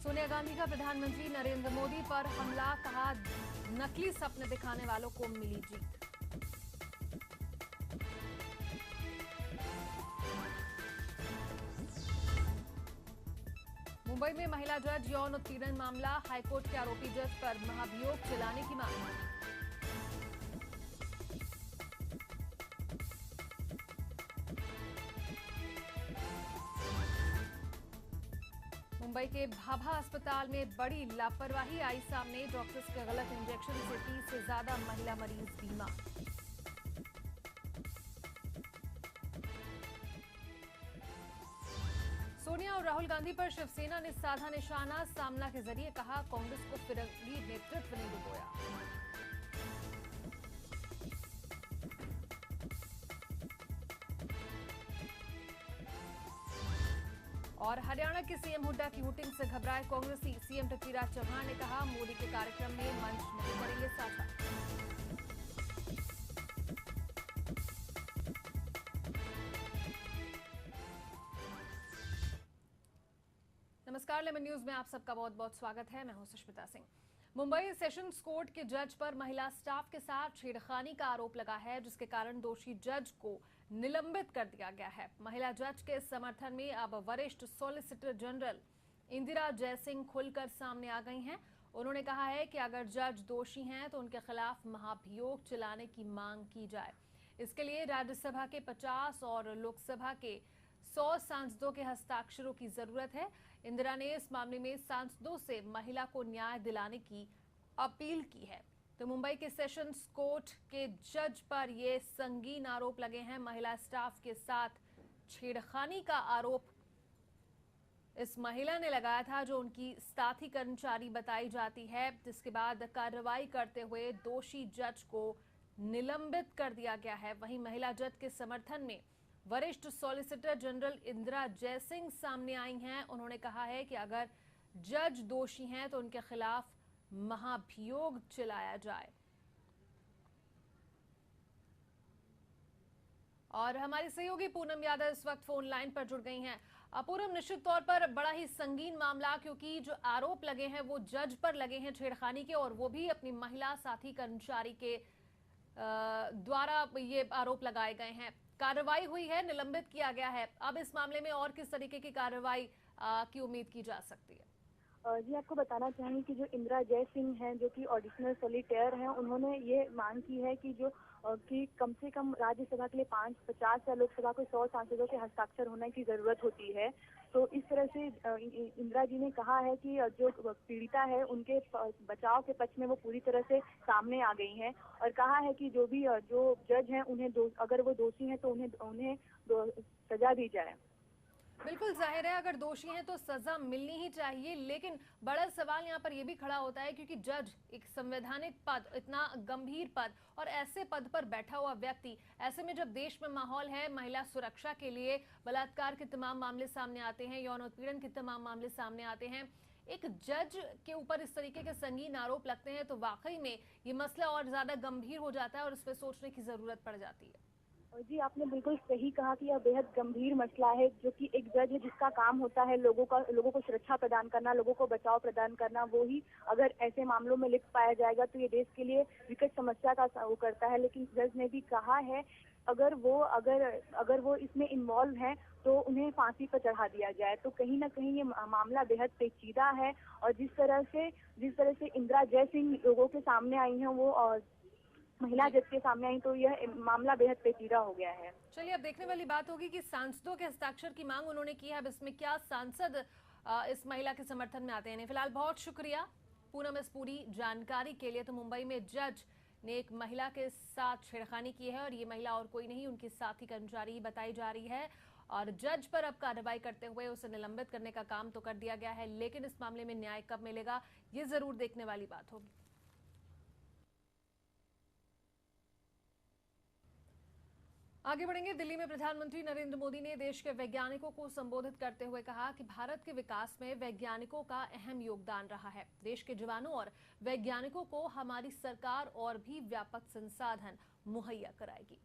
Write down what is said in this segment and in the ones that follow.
सोनिया गांधी का प्रधानमंत्री नरेंद्र मोदी पर हमला, कहा नकली सपने दिखाने वालों को मिली जीत। मुंबई में महिला जज यौन उत्पीड़न मामला, हाईकोर्ट के आरोपी जज पर महाभियोग चलाने की मांग। मुंबई के भाभा अस्पताल में बड़ी लापरवाही आई सामने, डॉक्टर्स के गलत इंजेक्शन से 30 से ज्यादा महिला मरीज बीमार। सोनिया और राहुल गांधी पर शिवसेना ने साधा निशाना, सामना के जरिए कहा कांग्रेस को फिरंगी नेतृत्व ने डुबोया। और हरियाणा के सीएम हुड्डा की हुटिंग से घबराए कांग्रेसी, सीएम पृथ्वीराज चौहान ने कहा मोदी के कार्यक्रम में मंच नहीं करेंगे साझा। नमस्कार, लेमन न्यूज में आप सबका बहुत बहुत स्वागत है। मैं हूं सुष्मिता सिंह। मुंबई सेशंस कोर्ट के जज पर महिला स्टाफ के साथ छेड़खानी का आरोप लगा है, जिसके कारण दोषी जज को निलंबित कर दिया गया है। महिला जज के समर्थन में अब वरिष्ठ सॉलिसिटर जनरल इंदिरा जयसिंह खुलकर सामने आ गई हैं। उन्होंने कहा है कि अगर जज दोषी हैं तो उनके खिलाफ महाभियोग चलाने की मांग की जाए। इसके लिए राज्यसभा के 50 और लोकसभा के 100 सांसदों के हस्ताक्षरों की जरूरत है। इंदिरा ने इस मामले में सांसदों से महिला को न्याय दिलाने की अपील की है। तो मुंबई के सेशंस कोर्ट के जज पर ये संगीन आरोप लगे हैं। महिला स्टाफ के साथ छेड़खानी का आरोप इस महिला ने लगाया था, जो उनकी साथी कर्मचारी बताई जाती है, जिसके बाद कार्रवाई करते हुए दोषी जज को निलंबित कर दिया गया है। वहीं महिला जज के समर्थन में वरिष्ठ सॉलिसिटर जनरल इंदिरा जयसिंह सामने आई हैं। उन्होंने कहा है कि अगर जज दोषी हैं तो उनके खिलाफ महाभियोग चलाया जाए। और हमारी सहयोगी पूनम यादव इस वक्त फोन लाइन पर जुड़ गई हैं। पूनम, निश्चित तौर पर बड़ा ही संगीन मामला, क्योंकि जो आरोप लगे हैं वो जज पर लगे हैं छेड़खानी के, और वो भी अपनी महिला साथी कर्मचारी के द्वारा ये आरोप लगाए गए हैं। कार्रवाई हुई है, निलंबित किया गया है। अब इस मामले में और किस तरीके की कार्रवाई की उम्मीद की जा सकती है? जी, आपको बताना चाहेंगे कि जो इंदिरा जयसिंह हैं, जो कि ऑडिशनल सॉलिटेयर हैं, उन्होंने ये मांग की है कि कि कम से कम राज्यसभा के लिए 50 या लोकसभा को 100 सांसदों के हस्ताक्षर होने की जरूरत होती है। तो इस तरह से इंदिरा जी ने कहा है कि जो पीड़िता है उनके बचाव के पक्ष में वो पूरी तरह से सामने आ गई हैं, और कहा है कि जो जज हैं उन्हें अगर वो दोषी हैं तो उन्हें सजा दी जाए। बिल्कुल जाहिर है, अगर दोषी हैं तो सजा मिलनी ही चाहिए, लेकिन बड़ा सवाल यहाँ पर यह भी खड़ा होता है, क्योंकि जज एक संवैधानिक पद, इतना गंभीर पद और ऐसे पद पर बैठा हुआ व्यक्ति, ऐसे में जब देश में माहौल है महिला सुरक्षा के लिए, बलात्कार के तमाम मामले सामने आते हैं, यौन उत्पीड़न के तमाम मामले सामने आते हैं, एक जज के ऊपर इस तरीके के संगीन आरोप लगते हैं, तो वाकई में ये मसला और ज्यादा गंभीर हो जाता है और इस पर सोचने की जरूरत पड़ जाती है। जी, आपने बिल्कुल सही कहा कि यह बेहद गंभीर मसला है, जो कि एक जज है जिसका काम होता है लोगों को सुरक्षा प्रदान करना, लोगों को बचाव प्रदान करना। वो ही अगर ऐसे मामलों में लिप्त पाया जाएगा तो ये देश के लिए विकट समस्या का वो करता है। लेकिन जज ने भी कहा है अगर वो इसमें इन्वॉल्व है तो उन्हें फांसी पर चढ़ा दिया जाए। तो कहीं ना कहीं ये मामला बेहद पेचीदा है, और जिस तरह से इंदिरा जयसिंह लोगों के सामने आई हैं, वो महिला जज के सामने आई, तो यह मामला बेहद पेचीदा हो गया है। चलिए, अब देखने वाली बात होगी कि सांसदों के हस्ताक्षर की मांग उन्होंने की है। अब इसमें क्या सांसद इस महिला के समर्थन में आते हैं? फिलहाल बहुत शुक्रिया पूनम इस पूरी जानकारी के लिए। तो मुंबई में जज ने एक महिला के साथ छेड़खानी की है, और ये महिला और कोई नहीं, उनकी साथी कर्मचारी बताई जा रही है, और जज पर अब कार्रवाई करते हुए उसे निलंबित करने का काम तो कर दिया गया है, लेकिन इस मामले में न्याय कब मिलेगा ये जरूर देखने वाली बात होगी। आगे बढ़ेंगे। दिल्ली में प्रधानमंत्री नरेंद्र मोदी ने देश के वैज्ञानिकों को संबोधित करते हुए कहा कि भारत के विकास में वैज्ञानिकों का अहम योगदान रहा है। देश के जवानों और वैज्ञानिकों को हमारी सरकार और भी व्यापक संसाधन मुहैया कराएगी।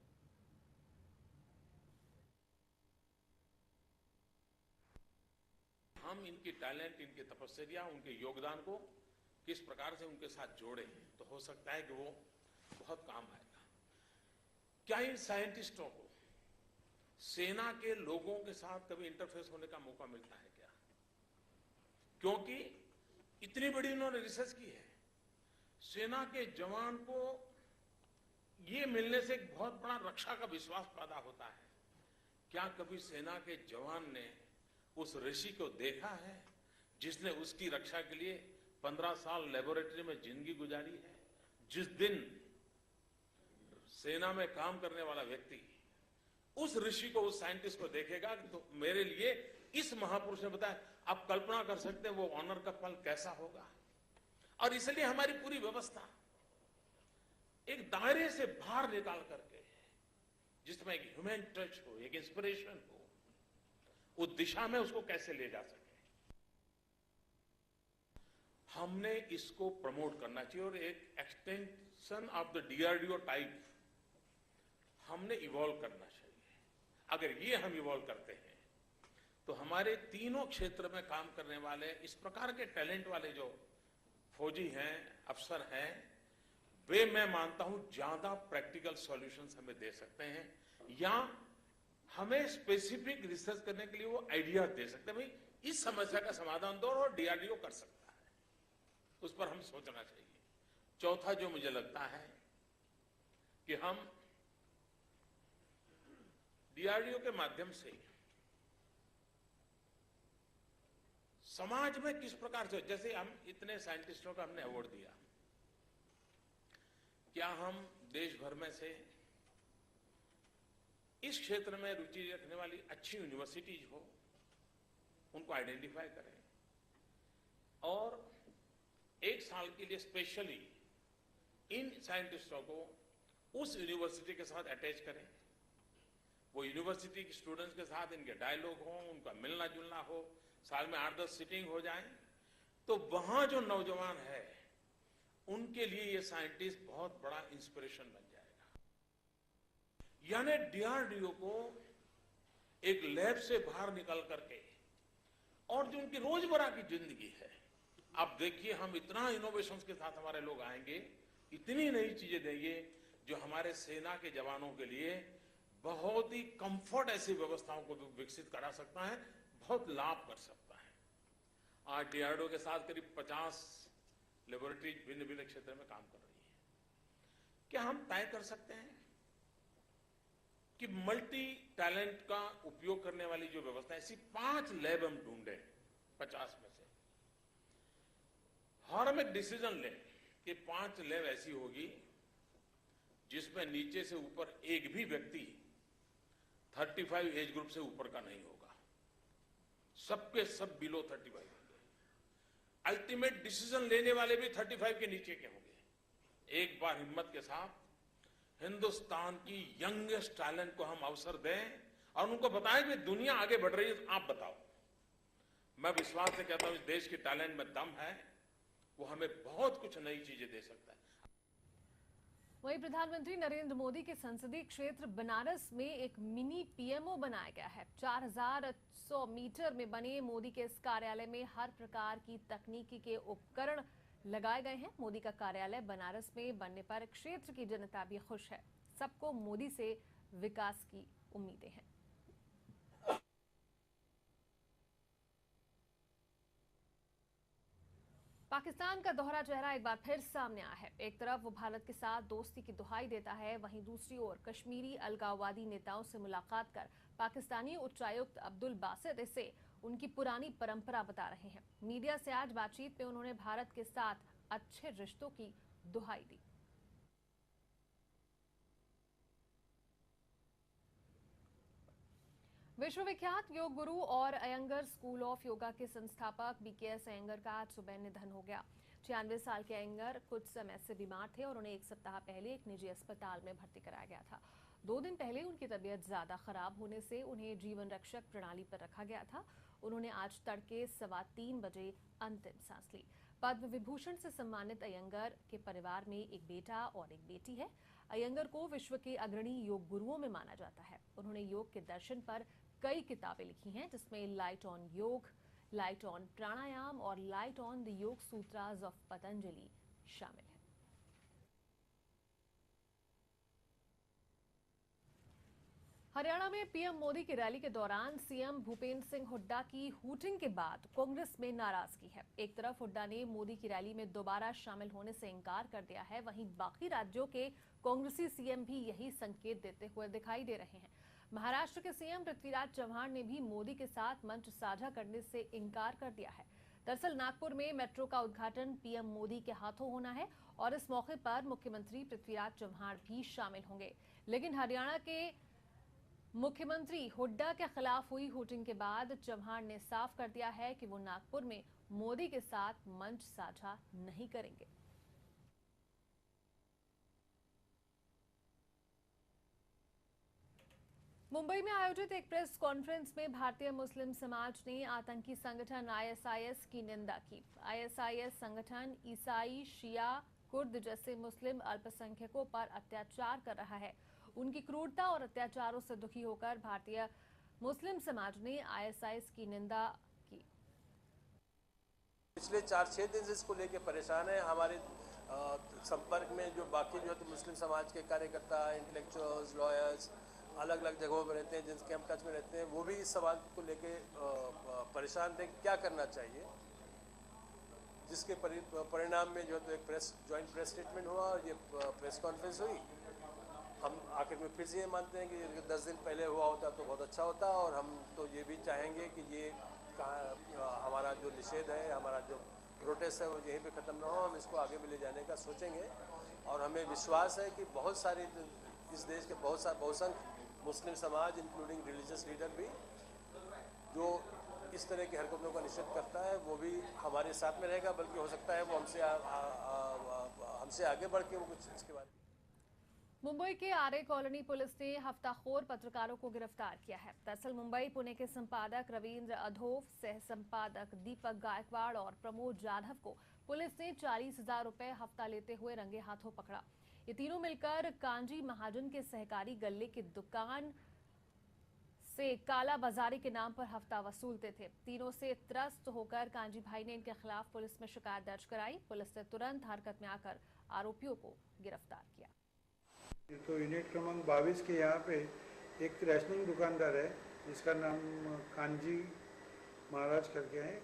हम इनकी टैलेंट, इनकी तपस्या, उनके योगदान को किस प्रकार से उनके साथ जोड़े तो हो सकता है कि वो बहुत काम आएगा। क्या इन साइंटिस्टों को सेना के लोगों के साथ कभी इंटरफेस होने का मौका मिलता है क्या? क्योंकि इतनी बड़ी इन्होंने रिसर्च की है, सेना के जवान को ये मिलने से एक बहुत बड़ा रक्षा का विश्वास पैदा होता है। क्या कभी सेना के जवान ने उस ऋषि को देखा है जिसने उसकी रक्षा के लिए 15 साल लेबोरेटरी में जिंदगी गुजारी है? जिस दिन सेना में काम करने वाला व्यक्ति उस ऋषि को, उस साइंटिस्ट को देखेगा तो मेरे लिए इस महापुरुष ने बताया, आप कल्पना कर सकते हैं वो ऑनर का पल कैसा होगा। और इसलिए हमारी पूरी व्यवस्था एक दायरे से बाहर निकाल करके, जिसमें एक ह्यूमन टच हो, एक इंस्पिरेशन हो, उस दिशा में उसको कैसे ले जा सके, हमने इसको प्रमोट करना चाहिए। और एक extension of the DRDO type हमने इवॉल्व करना चाहिए। अगर ये हम इवॉल्व करते हैं तो हमारे तीनों क्षेत्र में काम करने वाले इस प्रकार के टैलेंट वाले जो फौजी हैं, अफसर हैं, वे मैं मानता हूं ज्यादा प्रैक्टिकल सॉल्यूशंस हमें दे सकते हैं, या हमें स्पेसिफिक रिसर्च करने के लिए वो आइडिया दे सकते हैं। भाई इस समस्या का समाधान दो और डीआरडीओ कर सकता है, उस पर हम सोचना चाहिए। चौथा जो मुझे लगता है कि हम डीआरडीओ के माध्यम से समाज में किस प्रकार से, जैसे हम इतने साइंटिस्टों का हमने अवार्ड दिया, क्या हम देश भर में से इस क्षेत्र में रुचि रखने वाली अच्छी यूनिवर्सिटीज हो, उनको आइडेंटिफाई करें और एक साल के लिए स्पेशली इन साइंटिस्टों को उस यूनिवर्सिटी के साथ अटैच करें। वो यूनिवर्सिटी के स्टूडेंट्स के साथ इनके डायलॉग हो, उनका मिलना जुलना हो, साल में 8-10 सिटिंग हो जाए, तो वहां जो नौजवान है उनके लिए ये साइंटिस्ट बहुत बड़ा इंस्पिरेशन बन जाएगा। यानी डीआरडीओ को एक लैब से बाहर निकल करके और जो उनकी रोजमर्रा की जिंदगी है, आप देखिए हम इतना इनोवेशंस के साथ हमारे लोग आएंगे, इतनी नई चीजें देंगे जो हमारे सेना के जवानों के लिए बहुत ही कंफर्ट ऐसी व्यवस्थाओं को विकसित करा सकता है, बहुत लाभ कर सकता है। आज डीआरडीओ के साथ करीब 50 लेबोरेटरी भिन्न भिन्न क्षेत्र में काम कर रही है। क्या हम तय कर सकते हैं कि मल्टी टैलेंट का उपयोग करने वाली जो व्यवस्था है, ऐसी 5 लैब हम ढूंढे 50 में से, और हम एक डिसीजन लें कि 5 लैब ऐसी होगी जिसमें नीचे से ऊपर एक भी व्यक्ति 35 एज ग्रुप से ऊपर का नहीं होगा, सबके सब बिलो 35 होंगे। अल्टीमेट डिसीजन लेने वाले भी 35 के नीचे के होंगे। एक बार हिम्मत के साथ हिंदुस्तान की यंगेस्ट टैलेंट को हम अवसर दें और उनको बताएं कि दुनिया आगे बढ़ रही है, आप बताओ। मैं विश्वास से कहता हूं इस देश के टैलेंट में दम है, वो हमें बहुत कुछ नई चीजें दे सकता है। वहीं प्रधानमंत्री नरेंद्र मोदी के संसदीय क्षेत्र बनारस में एक मिनी पीएमओ बनाया गया है। 4100 मीटर में बने मोदी के इस कार्यालय में हर प्रकार की तकनीकी के उपकरण लगाए गए हैं। मोदी का कार्यालय बनारस में बनने पर क्षेत्र की जनता भी खुश है। सबको मोदी से विकास की उम्मीदें हैं। पाकिस्तान का दोहरा चेहरा एक बार फिर सामने आया है। एक तरफ वो भारत के साथ दोस्ती की दुहाई देता है, वहीं दूसरी ओर कश्मीरी अलगाववादी नेताओं से मुलाकात कर पाकिस्तानी उच्चायुक्त अब्दुल बासित इसे उनकी पुरानी परंपरा बता रहे हैं। मीडिया से आज बातचीत में उन्होंने भारत के साथ अच्छे रिश्तों की दुहाई दी। विश्वविख्यात योग गुरु और अयंगर स्कूल ऑफ योगा के संस्थापक बीकेएस अयंगर का आज सुबह निधन हो गया। 96 साल के अयंगर कुछ समय से बीमार थे और उन्हें एक सप्ताह पहले एक निजी अस्पताल में भर्ती कराया गया था। 2 दिन पहले उनकी तबीयत ज्यादा खराब होने से उन्हें जीवन रक्षक प्रणाली पर रखा गया था। उन्होंने आज तड़के 3:15 बजे अंतिम सांस ली। पद्म विभूषण से सम्मानित अयंगर के परिवार में एक बेटा और एक बेटी है। अयंगर को विश्व के अग्रणी योग गुरुओं में माना जाता है। उन्होंने योग के दर्शन पर कई किताबें लिखी हैं, जिसमें लाइट ऑन योग, लाइट ऑन प्राणायाम और लाइट ऑन द योग सूत्रास ऑफ पतंजलि शामिल है। हरियाणा में पीएम मोदी की रैली के दौरान सीएम भूपेंद्र सिंह हुड्डा की हूटिंग के बाद कांग्रेस में नाराजगी है। एक तरफ हुड्डा ने मोदी की रैली में दोबारा शामिल होने से इनकार कर दिया है, वहीं बाकी राज्यों के कांग्रेसी सीएम भी यही संकेत देते हुए दिखाई दे रहे हैं। महाराष्ट्र के सीएम पृथ्वीराज चव्हाण ने भी मोदी के साथ मंच साझा करने से इनकार कर दिया है। दरअसल नागपुर में मेट्रो का उद्घाटन पीएम मोदी के हाथों होना है और इस मौके पर मुख्यमंत्री पृथ्वीराज चव्हाण भी शामिल होंगे। लेकिन हरियाणा के मुख्यमंत्री हुड्डा के खिलाफ हुई हूटिंग के बाद चव्हाण ने साफ कर दिया है कि वो नागपुर में मोदी के साथ मंच साझा नहीं करेंगे। मुंबई में आयोजित एक प्रेस कॉन्फ्रेंस में भारतीय मुस्लिम समाज ने आतंकी संगठन आईएसआईएस की निंदा की। आईएसआईएस संगठन ईसाई, शिया, कुर्द जैसे मुस्लिम अल्पसंख्यकों पर अत्याचार कर रहा है। उनकी क्रूरता और अत्याचारों से दुखी होकर भारतीय मुस्लिम समाज ने आईएसआईएस की निंदा की। पिछले 4-6 दिन से इसको लेके परेशान है। हमारे संपर्क में जो बाकी जो मुस्लिम समाज के कार्यकर्ता, इंटेलेक्चुअल्स, लॉयर्स अलग अलग जगहों पर रहते हैं, जिनके हम टच में रहते हैं, वो भी इस सवाल को लेके परेशान थे क्या करना चाहिए, जिसके परिणाम में जो तो एक जॉइंट प्रेस स्टेटमेंट हुआ और ये प्रेस कॉन्फ्रेंस हुई। हम आखिर में फिर से ये मानते हैं कि 10 दिन पहले हुआ होता तो बहुत अच्छा होता, और हम तो ये भी चाहेंगे कि ये हमारा जो निषेध है, हमारा जो प्रोटेस्ट है, वो यहीं पे ख़त्म ना हो। हम इसको आगे भी ले जाने का सोचेंगे और हमें विश्वास है कि बहुत सारे इस देश के बहुसंख्य मुस्लिम समाज इंक्लूडिंग रिलीजियस लीडर भी जो इस तरह की हरकतों का निषेध करता है वो भी हमारे साथ में रहेगा, बल्कि हो सकता है वो हमसे आगे बढ़ के वो कुछ इसके बारे में। मुंबई के आर्य कॉलोनी पुलिस ने हफ्ताखोर पत्रकारों को गिरफ्तार किया है। दरअसल मुंबई पुणे के संपादक रविंद्र अधोव, सह संपादक दीपक गायकवाड़ और प्रमोद जाधव को पुलिस ने 40,000 रुपए हफ्ता लेते हुए रंगे हाथों पकड़ा। ये तीनों मिलकर कांजी महाजन के सहकारी गल्ले की दुकान से काला बाजारी के नाम पर हफ्ता वसूलते थे। तीनों से त्रस्त होकर कांजी भाई ने इनके खिलाफ पुलिस में शिकायत दर्ज कराई। पुलिस ने तुरंत हरकत में आकर आरोपियों को गिरफ्तार किया। तो यूनिट क्रमांक 22 के यहाँ पे एक राशनिंग दुकानदार है जिसका नाम कांजी महाराज करके है,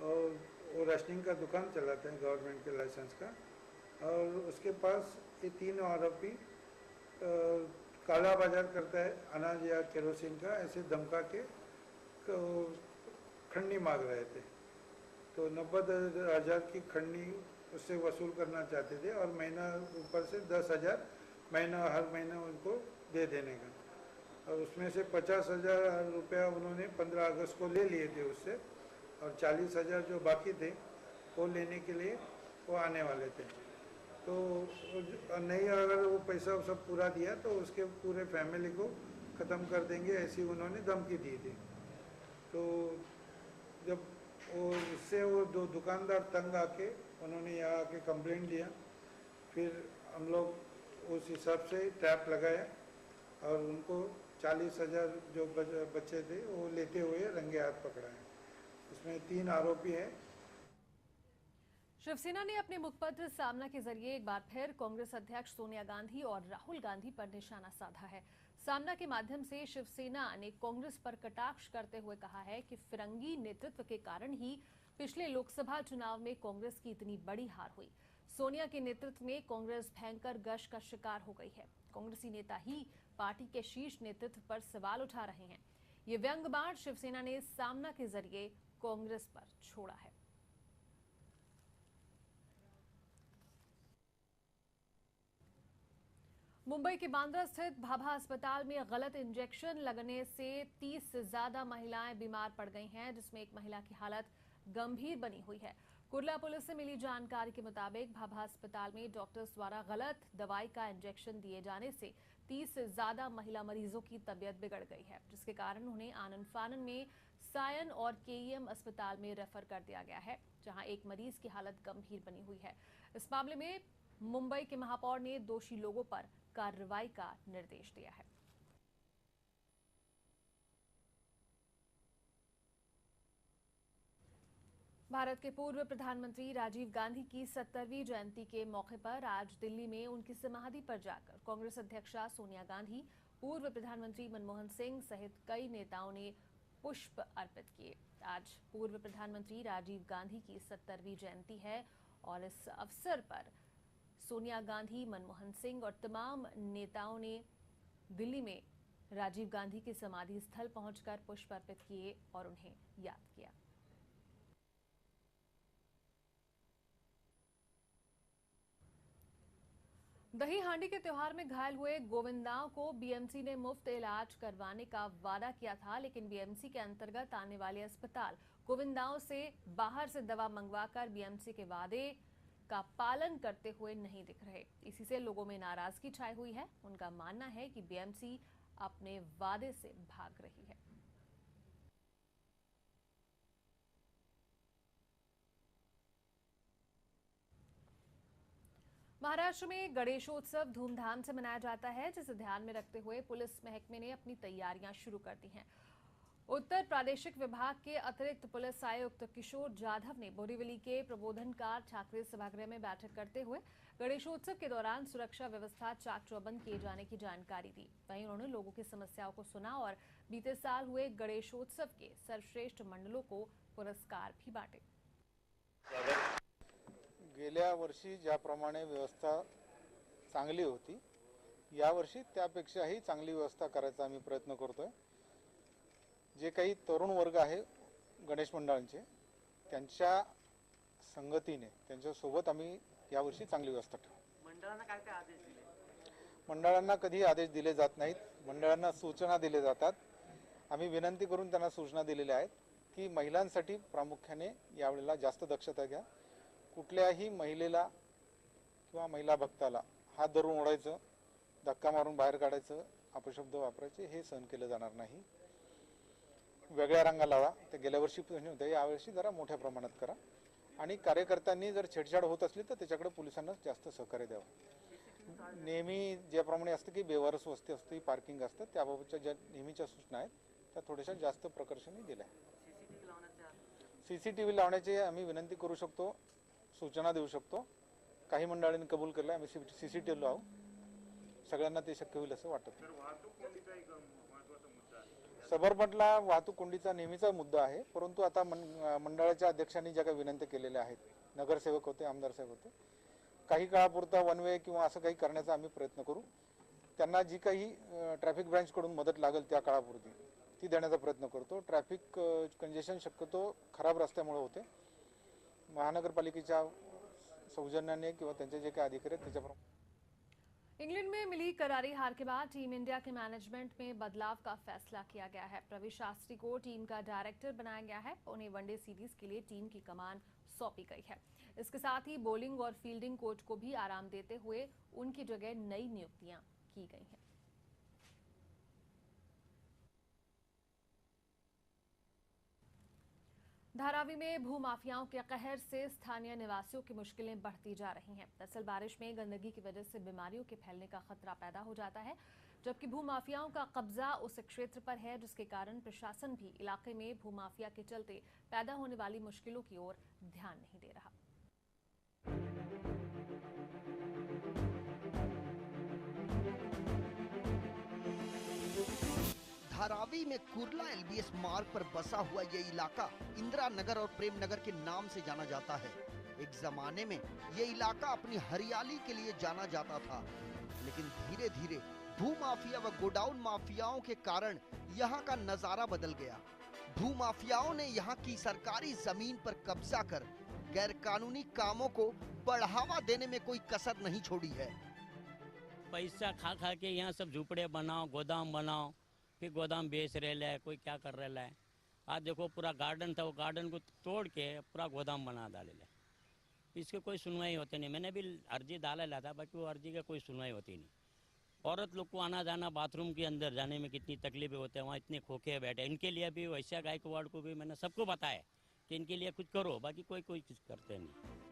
और वो राशनिंग का दुकान चलाते हैं गवर्नमेंट के लाइसेंस का। और उसके पास ये तीन आरोपी काला बाजार करता है अनाज या केरोसिन का, ऐसे धमका के खंडनी मांग रहे थे। तो 90,000 की खंडनी उससे वसूल करना चाहते थे और महीना ऊपर से 10,000 महीना हर महीना उनको दे देने का। और उसमें से 50,000 रुपया उन्होंने 15 अगस्त को ले लिए थे उससे, और 40,000 जो बाकी थे वो लेने के लिए वो आने वाले थे। तो नहीं, अगर वो पैसा सब पूरा दिया तो उसके पूरे फैमिली को ख़त्म कर देंगे, ऐसी उन्होंने धमकी दी थी। तो जब वो उससे वो दो दुकानदार तंग आके उन्होंने यहाँ आके कंप्लेंट दिया, फिर हम लोग उस हिसाब से ट्रैप लगाया और उनको 40,000 जो बच्चे थे वो लेते हुए रंगे हाथ पकड़ा है। उसमें 3 आरोपी हैं। शिवसेना ने अपने मुखपत्र सामना के जरिए एक बार फिर कांग्रेस अध्यक्ष सोनिया गांधी और राहुल गांधी पर निशाना साधा है। सामना के माध्यम से शिवसेना ने कांग्रेस पर कटाक्ष करते हुए कहा है कि फिरंगी नेतृत्व के कारण ही पिछले लोकसभा चुनाव में कांग्रेस की इतनी बड़ी हार हुई। सोनिया के नेतृत्व में कांग्रेस भयंकर गश का शिकार हो गई है। कांग्रेसी नेता ही पार्टी के शीर्ष नेतृत्व पर सवाल उठा रहे हैं। ये व्यंग बाण शिवसेना ने सामना के जरिए कांग्रेस पर छोड़ा है। मुंबई के बांद्रा स्थित भाभा अस्पताल में गलत इंजेक्शन लगने से 30 से ज्यादा महिलाएं बीमार पड़ गई हैं, जिसमें एक महिला की हालत गंभीर बनी हुई है। कुर्ला पुलिस से मिली जानकारी के मुताबिक भाभा अस्पताल में डॉक्टर्स द्वारा गलत दवाई का इंजेक्शन दिए जाने से 30 से ज्यादा महिला मरीजों की तबीयत बिगड़ गई है, जिसके कारण उन्हें आनन फानन में सायन और केईएम अस्पताल में रेफर कर दिया गया है, जहां एक मरीज की हालत गंभीर बनी हुई है। इस मामले में मुंबई के महापौर ने दोषी लोगों पर कार्रवाई का निर्देश दिया है। भारत के पूर्व प्रधानमंत्री राजीव गांधी की 70वीं जयंती के मौके पर आज दिल्ली में उनकी समाधि पर जाकर कांग्रेस अध्यक्षा सोनिया गांधी, पूर्व प्रधानमंत्री मनमोहन सिंह सहित कई नेताओं ने पुष्प अर्पित किए। आज पूर्व प्रधानमंत्री राजीव गांधी की 70वीं जयंती है और इस अवसर पर सोनिया गांधी, मनमोहन सिंह और तमाम नेताओं ने दिल्ली में राजीव गांधी के समाधि स्थल पहुंचकर पुष्प अर्पित किए और उन्हें याद किया। दही हांडी के त्योहार में घायल हुए गोविंदाओं को बीएमसी ने मुफ्त इलाज करवाने का वादा किया था, लेकिन बीएमसी के अंतर्गत आने वाले अस्पताल गोविंदाओं से बाहर से दवा मंगवाकर बीएमसी के वादे का पालन करते हुए नहीं दिख रहे। इसी से लोगों में नाराजगी छाई हुई है। उनका मानना है कि बीएमसी अपने वादे से भाग रही है। महाराष्ट्र में गणेशोत्सव धूमधाम से मनाया जाता है, जिसे ध्यान में रखते हुए पुलिस महकमे ने अपनी तैयारियां शुरू कर दी हैं। उत्तर प्रादेशिक विभाग के अतिरिक्त पुलिस आयुक्त किशोर जाधव ने बोरीवली के प्रबोधनकार ठाकरे सभागृह में बैठक करते हुए गणेशोत्सव के दौरान सुरक्षा व्यवस्था चाक चौबंद किए जाने की जानकारी दी। वहीं उन्होंने लोगों की समस्याओं को सुना और बीते साल हुए गणेशोत्सव के सर्वश्रेष्ठ मंडलों को पुरस्कार भी बांटे। गेल्या वर्षी ज्याप्रमाणे व्यवस्था चांगली होती, यावर्षी त्यापेक्षाही चांगली व्यवस्था करायचा आम्ही प्रयत्न करतोय। जे काही तरुण वर्ग आहे गणेश मंडळांचे, त्यांच्या संगतीने त्यांच्यासोबत आम्ही यावर्षी चांगली व्यवस्था ठेवू। मंडळांना काय काय आदेश दिले? मंडळांना कधी आदेश दिले जात नाहीत, मंडळांना सूचना दिल्या जातात। आम्ही विनंती करून त्यांना सूचना दिलेल्या आहेत की महिलांसाठी प्रामुख्याने यावेळेला जास्त दक्षता घ्या। कुठल्याही महिलेला किंवा महिला भक्ताला हात धरून ओढायचं, धक्का मारून बाहेर काढायचं, अपशब्द वापरायचे हे सहन केलं जाणार नाही। वेगळ्या रंगाला लावा, ते गेल्या वर्षी होते, यावर्षी जरा मोठ्या प्रमाणात करा आणि कार्यकर्त्यांनी जर छेडछाड होत असली तर त्याच्याकडे पोलिसांना जास्त सहकार्य द्यावं। नेहमी ज्याप्रमाणे असतं की बेवारस वस्ती असते, पार्किंग असतं, त्याबाबतच्या ज्या नेहमीच्या सूचना आहेत त्या थोड्याशा जास्त प्रकर्षाने दिल्या आहेत। सीसीटीव्ही लावण्याची आम्ही विनंती करू शकतो, सूचना देऊ शकतो। काही मंडळांनी कबूल केलं आम्ही सीसीटीव्ही लावू, सगळ्यांना ते शक्य होईल असं वाटत नाही। सबरमठला वाहतूक कोंडीचा नेहमीचा मुद्दा आहे, परंतु आता मंडळाच्या अध्यक्षांनी ज्या काही विनंती केलेल्या आहेत, नगरसेवक होते, आमदार साहेब होते, काही काळापुरता वन वे किंवा असं काही करण्याचा आम्ही प्रयत्न करू। त्यांना जी काही ट्रॅफिक ब्रांच कडून मदत लागेल त्या काळापुरती ती देण्याचा प्रयत्न करतो। ट्रॅफिक कंजेशन शक्यतो खराब रस्त्यामुळे होते। महानगरपालिकेच्या सौजन्याने किंवा त्यांचे जे काही अधिकारी आहेत त्याच्याप्रमाणे। इंग्लैंड में मिली करारी हार के बाद टीम इंडिया के मैनेजमेंट में बदलाव का फैसला किया गया है। प्रवीण शास्त्री को टीम का डायरेक्टर बनाया गया है। उन्हें वनडे सीरीज के लिए टीम की कमान सौंपी गई है। इसके साथ ही बॉलिंग और फील्डिंग कोच को भी आराम देते हुए उनकी जगह नई नियुक्तियां की गई हैं। धारावी में भूमाफियाओं के कहर से स्थानीय निवासियों की मुश्किलें बढ़ती जा रही हैं। दरअसल बारिश में गंदगी की वजह से बीमारियों के फैलने का खतरा पैदा हो जाता है, जबकि भूमाफियाओं का कब्जा उस क्षेत्र पर है, जिसके कारण प्रशासन भी इलाके में भूमाफिया के चलते पैदा होने वाली मुश्किलों की ओर ध्यान नहीं दे रहा। धारावी में कुर्ला एलबीएस मार्ग पर बसा हुआ ये इलाका इंदिरा नगर और प्रेम नगर के नाम से जाना जाता है। एक जमाने में ये इलाका अपनी हरियाली के लिए जाना जाता था, लेकिन धीरे धीरे भूमाफिया व गोडाउन माफियाओं के कारण यहाँ का नजारा बदल गया। भूमाफियाओं ने यहाँ की सरकारी जमीन पर कब्जा कर गैरकानूनी कामों को बढ़ावा देने में कोई कसर नहीं छोड़ी है। पैसा खा खा के यहाँ सब झूपड़े बनाओ, गोदाम बनाओ, फिर गोदाम बेच रहे है, कोई क्या कर रहा है। आज देखो पूरा गार्डन था, वो गार्डन को तोड़ के पूरा गोदाम बना डाले। इसकी कोई सुनवाई होती नहीं। मैंने भी अर्जी डाला था, बाकी वो अर्जी का कोई सुनवाई होती नहीं। औरत लोग को आना जाना, बाथरूम के अंदर जाने में कितनी तकलीफें होते हैं, वहाँ इतने खोखे बैठे। इनके लिए भी वैश्या गायकवाड़ को भी मैंने सबको बताया कि इनके लिए कुछ करो, बाकी कोई कुछ करते नहीं।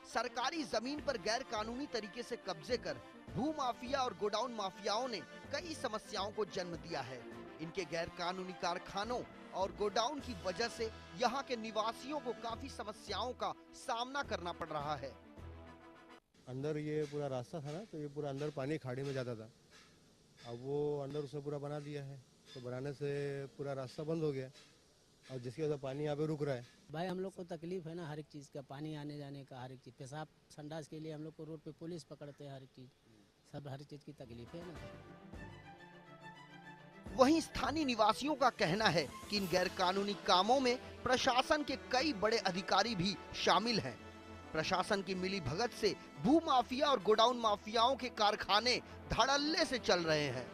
सरकारी जमीन पर गैर कानूनी तरीके से कब्जे कर भूमाफिया और गोडाउन माफियाओं ने कई समस्याओं को जन्म दिया है। इनके गैर कानूनी कारखानों और गोडाउन की वजह से यहाँ के निवासियों को काफी समस्याओं का सामना करना पड़ रहा है। अंदर ये पूरा रास्ता था ना, तो ये पूरा अंदर पानी खाड़ी में जाता था। अब वो अंदर उसने पूरा बना दिया है, तो बनाने से पूरा रास्ता बंद हो गया और जिसकी वजह से पानी यहाँ पे रुक रहा है। भाई हम लोग को तकलीफ है ना, हर एक चीज़ का, पानी आने जाने का, हर एक चीज़, पेशाब संडास के लिए हम लोग को रोड पे पुलिस पकड़ते हैं, हर एक चीज़, सब हर चीज़ की तकलीफ है ना। वहीं स्थानीय निवासियों का कहना है कि इन गैर कानूनी कामों में प्रशासन के कई बड़े अधिकारी भी शामिल हैं। प्रशासन की मिली भगत से भू माफिया और गोडाउन माफियाओं के कारखाने धड़ल्ले से चल रहे हैं।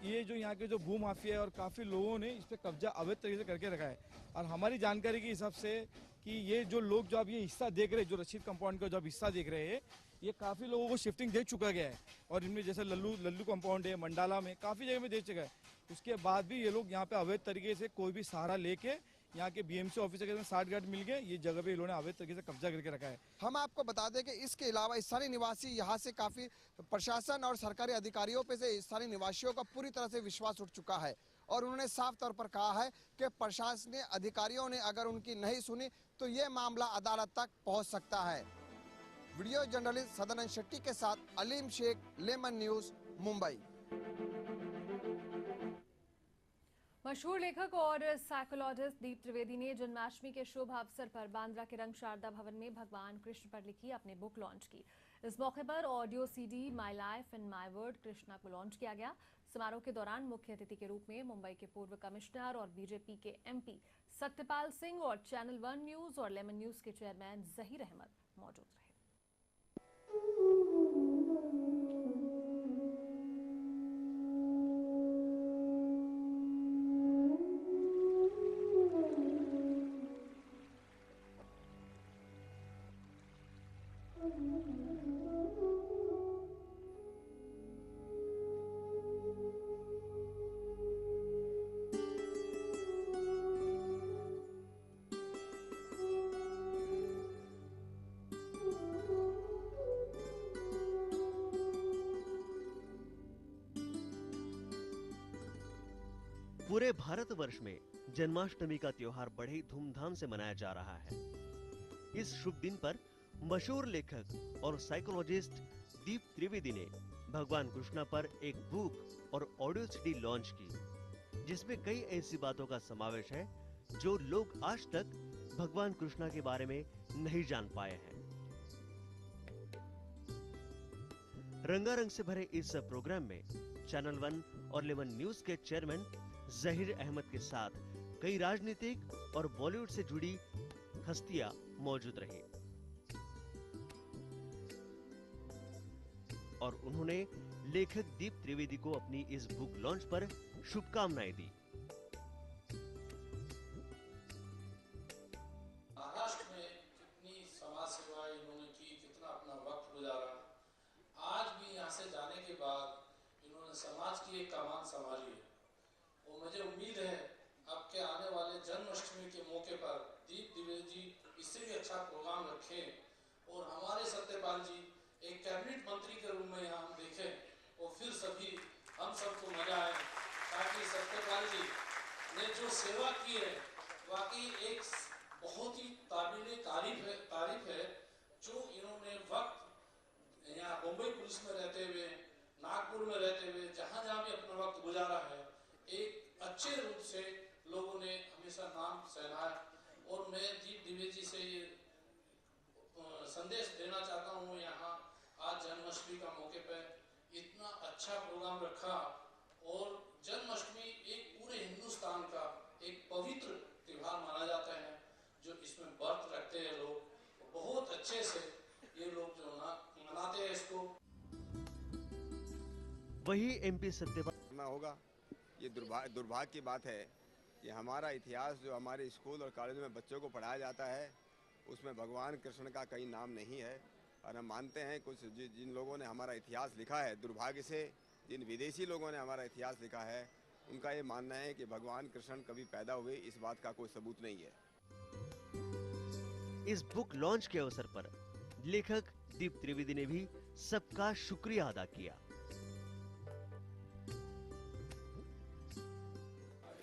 ये जो यहाँ के जो भू माफिया है और काफी लोगों ने इस पे कब्जा अवैध तरीके से करके रखा है, और हमारी जानकारी के हिसाब से कि ये जो लोग जो अब ये हिस्सा देख रहे हैं, जो रशीद कंपाउंड का जो हिस्सा देख रहे हैं, ये काफी लोगों को शिफ्टिंग दे चुका गया है। और इनमें जैसे लल्लू कंपाउंड है, मंडाला में काफी जगह में दे चुका है। उसके बाद भी ये लोग यहाँ पे अवैध तरीके से कोई भी सहारा लेके यहाँ के बीएमसी ऑफिसर के 60 गार्ड मिल गए, ये जगह पे इन्होंने अवैध तरीके से कब्जा करके रखा है। हम आपको बता दें कि इसके अलावा स्थानीय निवासी यहाँ से काफी प्रशासन और सरकारी अधिकारियों पे से स्थानीय निवासियों का पूरी तरह से विश्वास उठ चुका है, और उन्होंने साफ तौर पर कहा है कि प्रशासनिक अधिकारियों ने अगर उनकी नहीं सुनी तो ये मामला अदालत तक पहुँच सकता है। वीडियो जर्नलिस्ट सदानंद शेट्टी के साथ अलीम शेख, लेमन न्यूज, मुंबई। मशहूर लेखक और साइकोलॉजिस्ट दीप त्रिवेदी ने जन्माष्टमी के शुभ अवसर पर बांद्रा के रंग शारदा भवन में भगवान कृष्ण पर लिखी अपनी बुक लॉन्च की। इस मौके पर audio CD my life in my word Krishna को लॉन्च किया गया। समारोह के दौरान मुख्य अतिथि के रूप में मुंबई के पूर्व कमिश्नर और बीजेपी के एमपी सत्यपाल सिंह और चैनल 1 न्यूज और लेमन न्यूज के चेयरमैन जहीर अहमद मौजूद रहे। पूरे भारतवर्ष में जन्माष्टमी का त्योहार बड़े ही धूमधाम से मनाया जा रहा है। इस शुभ दिन पर मशहूर लेखक और साइकोलॉजिस्ट दीप त्रिवेदी ने भगवान कृष्णा पर एक बुक और ऑडियो सीडी लॉन्च की, जिसमें कई ऐसी बातों का समावेश है जो लोग आज तक भगवान कृष्णा के बारे में नहीं जान पाए हैं। रंगारंग से भरे इस प्रोग्राम में चैनल 1 और लेमन न्यूज के चेयरमैन जहीर अहमद के साथ कई राजनीतिक और बॉलीवुड से जुड़ी हस्तियां मौजूद रही और उन्होंने लेखक दीप त्रिवेदी को अपनी इस बुक लॉन्च पर शुभकामनाएं दी। महाराष्ट्र में कितनी समाज सेवाएं इन्होंने की, कितना अपना वक्त गुजारा। आज भी यहाँ से जाने के बाद इन्होंने समाज की एक कमान संभाली है। और मुझे उम्मीद है अब के आने वाले जन्माष्टमी के मौके पर दीप त्रिवेदी जी इससे भी अच्छा प्रोग्राम रखें और हमारे सत्यपाल जी एक कैबिनेट मंत्री के रूप में यहाँ हम देखें और फिर सभी हम सबको मजा आए, ताकि सत्यपाल जी ने जो सेवा की है वाकई एक बहुत ही काबिले तारीफ है जो इन्होंने वक्त यहाँ मुंबई पुलिस में रहते हुए, नागपुर में रहते हुए, जहाँ जहाँ भी अपना वक्त गुजारा है, एक अच्छे रूप से लोगों ने हमेशा नाम सहलाया। और मैं दीप त्रिवेदी जी से ये संदेश देना चाहता हूँ, यहाँ आज जन्माष्टमी का मौके पर इतना अच्छा प्रोग्राम रखा और जन्माष्टमी एक पूरे हिंदुस्तान का एक पवित्र त्योहार माना जाता है, जो इसमें व्रत रखते हैं लोग, बहुत अच्छे से ये लोग जो ना मनाते हैं इसको। वही एमपी सत्यपाल होगा। ये दुर्भाग्य की बात है कि हमारा इतिहास जो हमारे स्कूल और कॉलेज में बच्चों को पढ़ाया जाता है उसमें भगवान कृष्ण का कहीं नाम नहीं है। और हम मानते हैं कुछ जिन लोगों ने हमारा इतिहास लिखा है, दुर्भाग्य से जिन विदेशी लोगों ने हमारा इतिहास लिखा है, उनका ये मानना है कि भगवान कृष्ण कभी पैदा हुए, इस बात का कोई सबूत नहीं है। इस बुक लॉन्च के अवसर पर लेखक दीप त्रिवेदी ने भी सबका शुक्रिया अदा किया।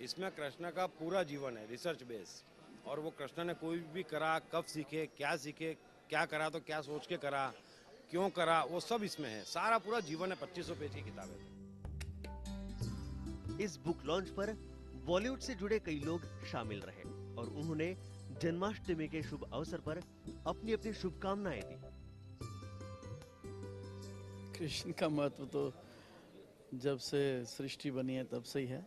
इसमें कृष्ण का पूरा जीवन है, रिसर्च बेस। और वो कृष्ण ने कोई भी करा, कब सीखे, क्या करा तो क्या सोच के करा, क्यों करा, वो सब इसमें है। सारा पूरा जीवन है, 2500 पेज की किताब है। इस बुक लॉन्च पर बॉलीवुड से जुड़े कई लोग शामिल रहे और उन्होंने जन्माष्टमी के शुभ अवसर पर अपनी अपनी शुभकामनाएं दी। कृष्ण का महत्व तो जब से सृष्टि बनी है तब से ही है,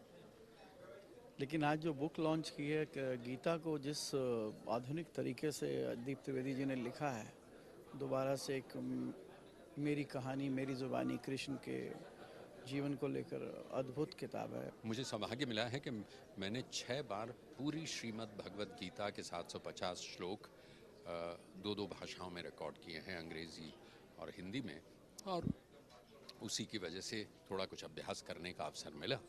लेकिन आज जो बुक लॉन्च की है, गीता को जिस आधुनिक तरीके से दीप त्रिवेदी जी ने लिखा है, दोबारा से एक मेरी कहानी मेरी जुबानी कृष्ण के जीवन को लेकर अद्भुत किताब है। मुझे सौभाग्य मिला है कि मैंने 6 बार पूरी श्रीमद् भगवद गीता के 750 श्लोक 2 भाषाओं में रिकॉर्ड किए हैं, अंग्रेजी और हिंदी में, और उसी की वजह से थोड़ा कुछ अभ्यास करने का अवसर मिला।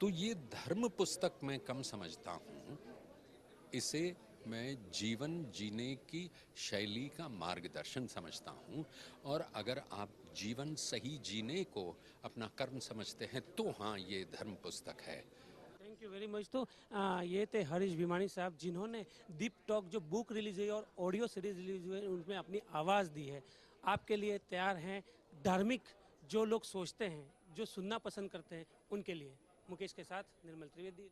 तो ये धर्म पुस्तक मैं कम समझता हूँ, इसे मैं जीवन जीने की शैली का मार्गदर्शन समझता हूँ। और अगर आप जीवन सही जीने को अपना कर्म समझते हैं तो हाँ, ये धर्म पुस्तक है। Thank you very much. तो ये थे हरीश भिमानी साहब, जिन्होंने दीप टॉक जो बुक रिलीज हुई और ऑडियो सीरीज रिलीज हुई उनमें अपनी आवाज़ दी है। आपके लिए तैयार हैं धार्मिक, जो लोग सोचते हैं, जो सुनना पसंद करते हैं, उनके लिए। मुकेश के साथ निर्मल त्रिवेदी।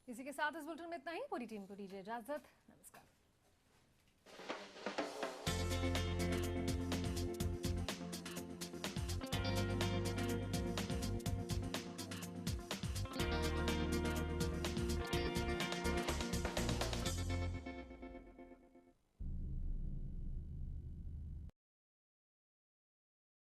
इसी के साथ इस बुलेटिन में इतना ही। पूरी टीम को दीजिए इजाजत। नमस्कार।